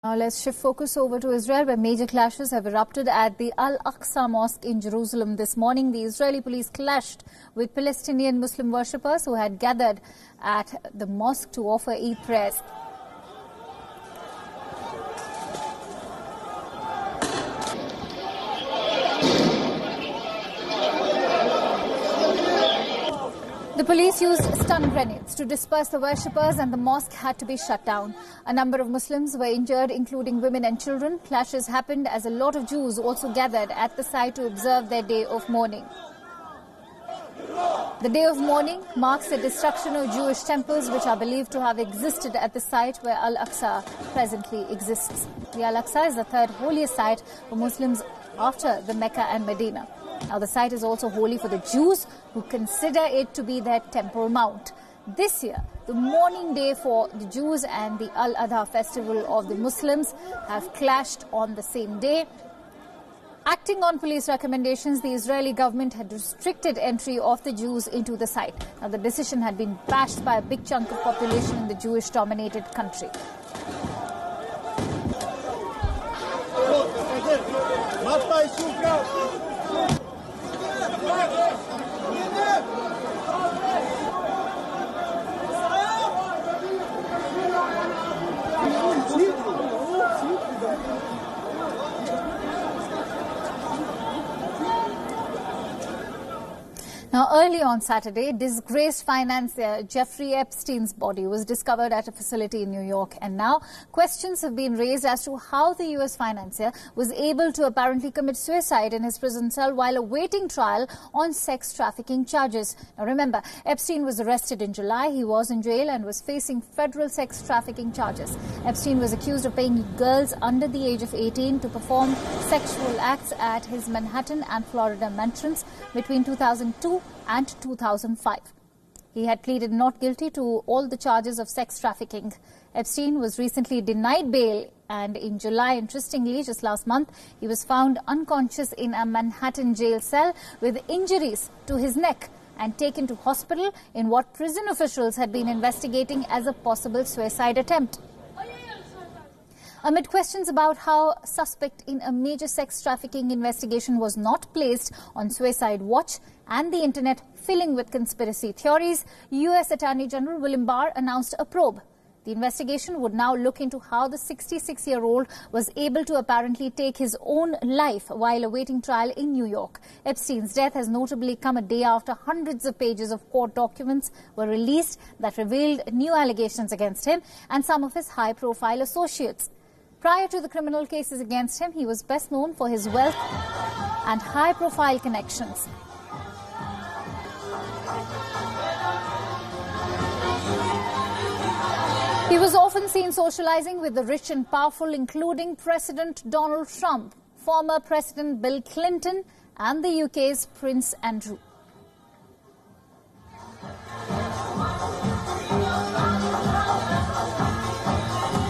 Now let's shift focus over to Israel, where major clashes have erupted at the Al-Aqsa Mosque in Jerusalem this morning. The Israeli police clashed with Palestinian Muslim worshippers who had gathered at the mosque to offer Eid prayers. The police used stun grenades to disperse the worshippers and the mosque had to be shut down. A number of Muslims were injured, including women and children. Clashes happened as a lot of Jews also gathered at the site to observe their day of mourning. The day of mourning marks the destruction of Jewish temples which are believed to have existed at the site where Al-Aqsa presently exists. The Al-Aqsa is the third holiest site for Muslims after the Mecca and Medina. Now, the site is also holy for the Jews who consider it to be their temple mount. This year, the mourning day for the Jews and the al-Adha festival of the Muslims have clashed on the same day. Acting on police recommendations, the Israeli government had restricted entry of the Jews into the site. Now, the decision had been bashed by a big chunk of population in the Jewish-dominated country. Now, early on Saturday, disgraced financier Jeffrey Epstein's body was discovered at a facility in New York. And now questions have been raised as to how the U.S. financier was able to apparently commit suicide in his prison cell while awaiting trial on sex trafficking charges. Now, remember, Epstein was arrested in July. He was in jail and was facing federal sex trafficking charges. Epstein was accused of paying girls under the age of 18 to perform sexual acts at his Manhattan and Florida mansions between 2002 and 2005. He had pleaded not guilty to all the charges of sex trafficking. Epstein was recently denied bail, and in July, interestingly, just last month, he was found unconscious in a Manhattan jail cell with injuries to his neck and taken to hospital in what prison officials had been investigating as a possible suicide attempt. Amid questions about how a suspect in a major sex trafficking investigation was not placed on suicide watch and the internet filling with conspiracy theories, U.S. Attorney General William Barr announced a probe. The investigation would now look into how the 66-year-old was able to apparently take his own life while awaiting trial in New York. Epstein's death has notably come a day after hundreds of pages of court documents were released that revealed new allegations against him and some of his high-profile associates. Prior to the criminal cases against him, he was best known for his wealth and high-profile connections. He was often seen socializing with the rich and powerful, including President Donald Trump, former President Bill Clinton, and the UK's Prince Andrew.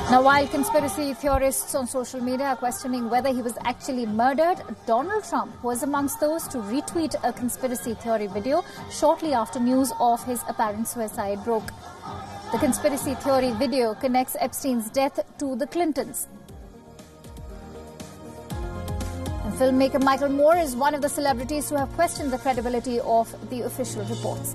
Now, while conspiracy theorists on social media are questioning whether he was actually murdered, Donald Trump was amongst those to retweet a conspiracy theory video shortly after news of his apparent suicide broke. The conspiracy theory video connects Epstein's death to the Clintons. And filmmaker Michael Moore is one of the celebrities who have questioned the credibility of the official reports.